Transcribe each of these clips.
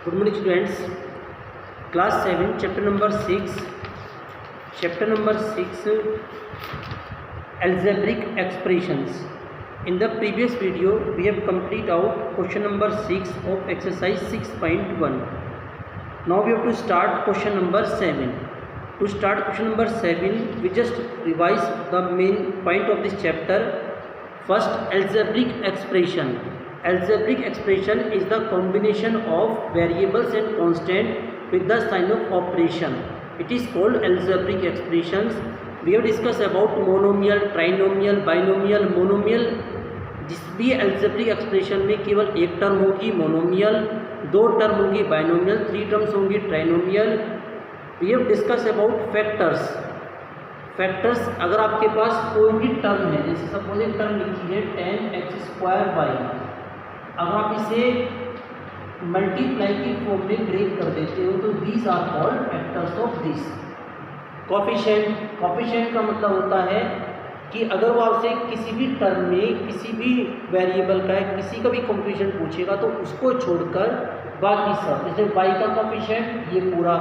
Good morning students. Class 7 chapter number 6 algebraic expressions. In the previous video we have completed out question number 6 of exercise 6.1. Now we have to start question number 7. To start question number 7 we just revise the main point of this chapter. First, algebraic expression. Algebraic expression is the combination of variables and constant with the sign of operation. It is called algebraic expressions. We have discussed about monomial, trinomial, binomial, monomial. जिस भी algebraic expression में केवल एक term होगी monomial, दो term होगी binomial, 3 terms होंगी trinomial. We have discussed about factors. Factors अगर आपके पास कोई भी टर्म है, जैसे सपोज एक टर्म लिखी है 10x²y, अगर आप इसे मल्टीप्लाई की फॉर्म में ब्रेक कर देते हो तो these are called factors of this. Coefficient का मतलब होता है कि अगर वो आपसे किसी भी टर्म में किसी भी वेरिएबल का है किसी का भी कोफिशिएंट पूछेगा तो उसको छोड़कर बाकी सब, जैसे y का कोफिशिएंट ये पूरा,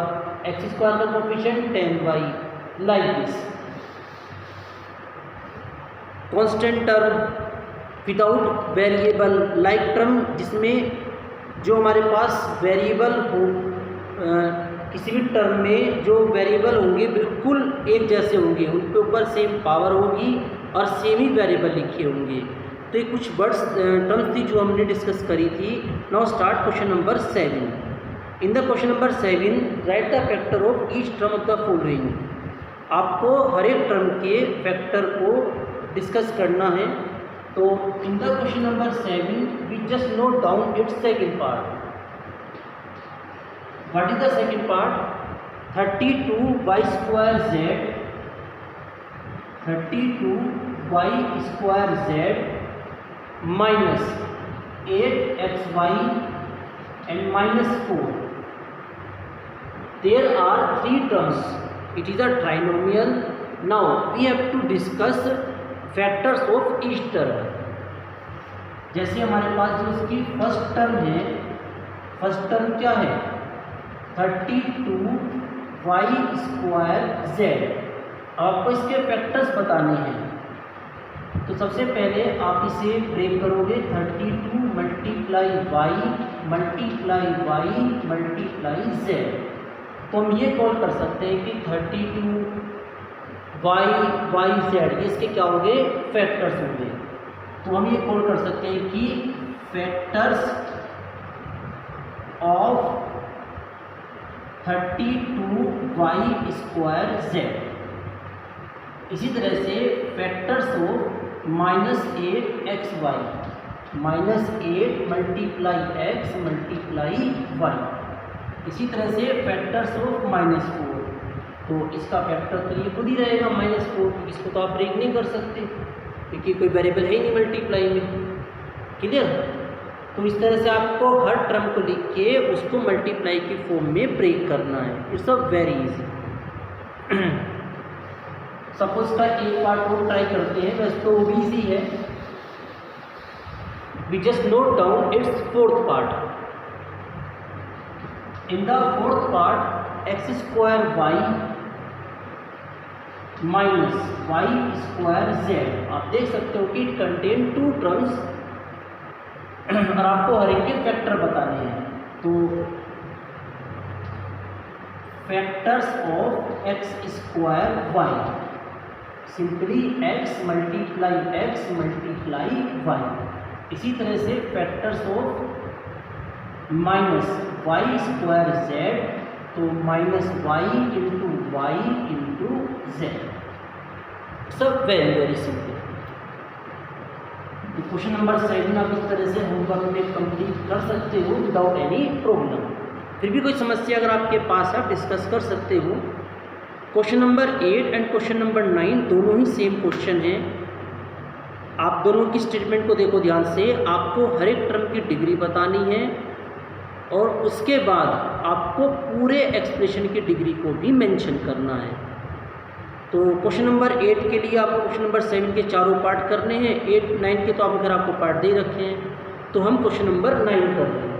x² का coefficient 10y, like this. Constant term without variable, like term जिसमें जो हमारे पास वेरिएबल हो, किसी भी टर्म में जो वेरिएबल होंगे बिल्कुल एक जैसे होंगे, उनके ऊपर सेम पावर होगी और सेम ही वेरिएबल लिखे होंगे. तो ये कुछ वर्ड्स टर्म्स थी जो हमने डिस्कस करी थी. Now start question number 7. In the question number 7 right the factor of each term of the following. आपको हर एक टर्म के फैक्टर को डिस्कस करना है. तो in the question number 7 we just note down its second part. What is the second part? 32y² minus 8xy and minus 4. There are 3 terms. It is a trinomial. Now we have to discuss factors of each term. जैसे हमारे पास जो इसकी first term है, first term क्या है? 32y²z. आपको इसके factors बताने हैं. तो सबसे पहले आप इसे ब्रेक करोगे. 32 मल्टीप्लाई y मल्टीप्लाई z. तो हम ये कॉल कर सकते हैं कि 32y z ये इसके क्या होंगे? फैक्टर्स होंगे. तो हम ये कॉल कर सकते हैं कि फैक्टर्स ऑफ 32y²z. इसी तरह से factors of -8xy, -8 multiply x multiply y. इसी तरह से फैक्टर्स ऑफ -4. तो इसका फैक्टर तो ये खुद ही रहेगा -4. इसको तो आप ब्रेक नहीं कर सकते क्योंकि कोई वेरिएबल है ही नहीं मल्टीप्लाई में. क्लियर? तो इस तरह से आपको हर टर्म को लिख के उसको मल्टीप्लाई की फॉर्म में ब्रेक करना है. It's a very easy. Suppose का एक पार्ट और ट्राई करते हैं. वैसे तो वो भी इजी है. We just note down its fourth part. In the fourth part x² minus y² z. आप देख सकते हो कि इट कंटेन 2 टर्म्स और आपको हर एक के फैक्टर बताने हैं. तो factors of x²y, simply x multiply y. इसी तरह से फैक्टर्स ऑफ -y² z, तो -y इंटू z. सब वेरी सिंपल. क्वेश्चन नंबर 7 आप इस तरह से होमवर्क में कंप्लीट कर सकते हो विदाउट एनी प्रॉब्लम. फिर भी कोई समस्या अगर आपके पास आप डिस्कस कर सकते हो. Question number 8 and question number 9 दोनों ही सेम क्वेश्चन हैं. आप दोनों की स्टेटमेंट को देखो ध्यान से. आपको हर एक टर्म की डिग्री बतानी है और उसके बाद आपको पूरे एक्सप्रेशन की डिग्री को भी मेंशन करना है. तो क्वेश्चन नंबर 8 के लिए आपको क्वेश्चन नंबर 7 के चारों पार्ट करने हैं. 8, 9 के तो आप अगर आपको पार्ट दे रखे हैं तो हम क्वेश्चन नंबर 9 कर रहे हैं.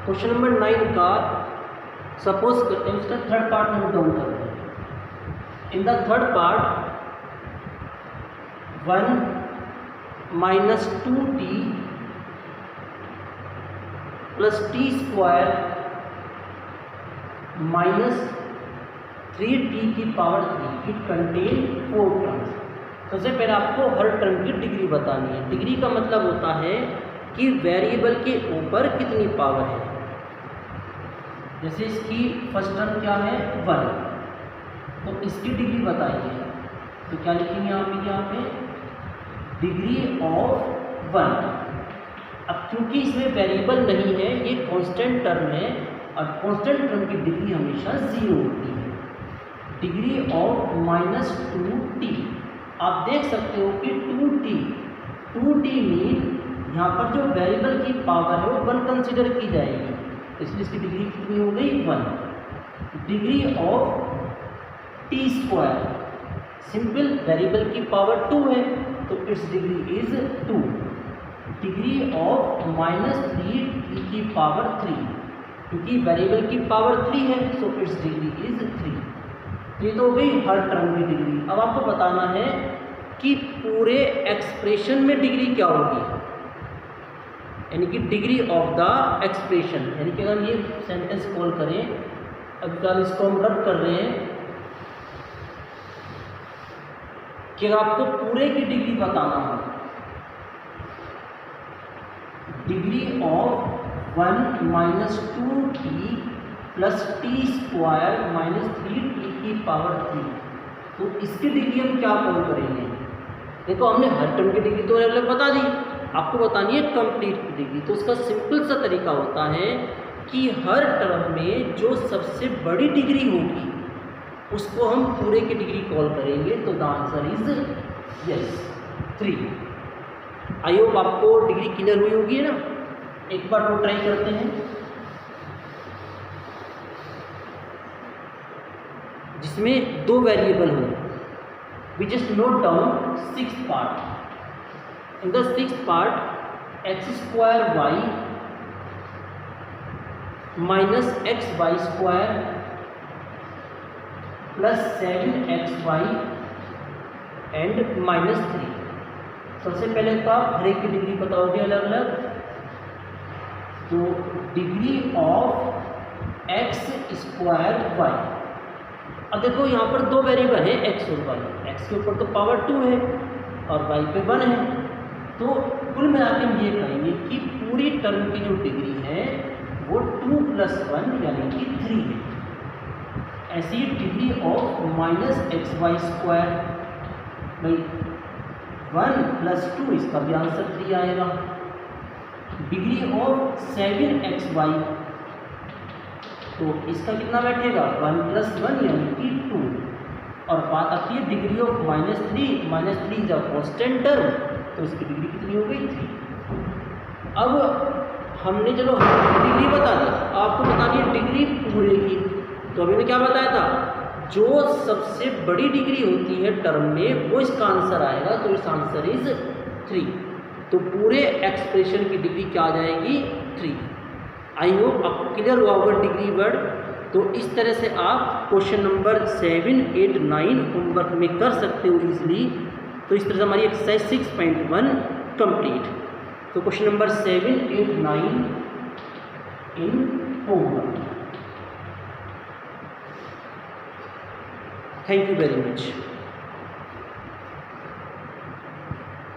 क्वेश्चन नंबर 9 का सपोज करते हैं, उसका थर्ड पार्ट नोट डाउन करते हैं। In the third part 1 minus 2t plus T square minus 3t की पावर 3 इट कंटेन 4 टर्म्स। सबसे पहले आपको हर टर्म की डिग्री बतानी है। डिग्री का मतलब होता है कि वेरिएबल के ऊपर कितनी पावर है। जैसे इसकी फर्स्ट टर्म क्या है 1, तो इसकी डिग्री बताइए। तो क्या लिखेंगे आप यहाँ पे डिग्री ऑफ 1। अब क्योंकि इसमें वेरिएबल नहीं है, ये कांस्टेंट टर्म है और कांस्टेंट टर्म की डिग्री हमेशा 0 होती है। डिग्री ऑफ माइनस 2t, आप देख सकते हो कि 2t मीन यहाँ पर जो वेरिएबल की पावर है वो 1 कंसिडर की जाएगी, इसलिए इसकी डिग्री कितनी हो गई 1। Degree of T square, simple variable की पावर 2 है तो it's degree is 2। Degree of minus 3t की पावर 3, क्योंकि वेरिएबल की पावर 3 है सो इट्स डिग्री इज 3। ये तो हो गई हर टर्म की डिग्री। अब आपको बताना है कि पूरे एक्सप्रेशन में डिग्री क्या होगी, यानी कि डिग्री ऑफ द एक्सप्रेशन। यानी कि अगर ये सेंटेंस कॉल करें, अब इसको हम रब कर रहे हैं कि अगर आपको पूरे की डिग्री बताना हो, degree of 1 minus 2t plus T square minus 3t की पावर 3, तो इसकी डिग्री हम क्या कॉल करेंगे। देखो हमने हर टर्म की डिग्री तो अलग बता दी, आपको बतानी है कंप्लीट की डिग्री। तो उसका सिंपल सा तरीका होता है कि हर टर्म में जो सबसे बड़ी डिग्री होगी उसको हम पूरे की डिग्री कॉल करेंगे। तो the answer is yes 3। I hope आपको डिग्री क्लियर हुई होगी ना। एक बार वो ट्राई करते हैं जिसमें 2 वेरिएबल हो। We just note down 6th part. In the 6th part, x square y minus xy square plus 7xy and minus 3। सबसे पहले तो आप हर एक की डिग्री बताओगे अलग अलग। तो degree of x square y, अब देखो यहाँ पर 2 वेरिएबल है x और y। x के ऊपर तो पावर 2 है और y पे 1 है, तो कुल मिलाकर हम ये कहेंगे कि पूरी टर्म की जो डिग्री है वो 2 + 1 यानी कि 3 है। ऐसी degree of minus xy square भाई 1 + 2, इसका भी आंसर 3 आएगा। डिग्री ऑफ 7xy, तो इसका कितना बैठेगा 1 + 1 यानी कि 2। और बात आती है degree of -3 is a constant term, तो इसकी डिग्री कितनी हो गई 3। अब हमने चलो डिग्री बता दी, आपको बतानी है डिग्री पूरे की। तो अभी ने क्या बताया था, जो सबसे बड़ी डिग्री होती है टर्म में वो इसका आंसर आएगा, तो इस आंसर इज 3। तो पूरे एक्सप्रेशन की डिग्री क्या आ जाएगी 3। आई होप आपको क्लियर हुआ होगा डिग्री वर्ड। तो इस तरह से आप क्वेश्चन नंबर 7, 8, 9 होमवर्क में कर सकते हो ईजिली। तो इस तरह से हमारी एक्सरसाइज 6.1 कंप्लीट। तो question number 7, 8, 9 in homework. Thank you very much.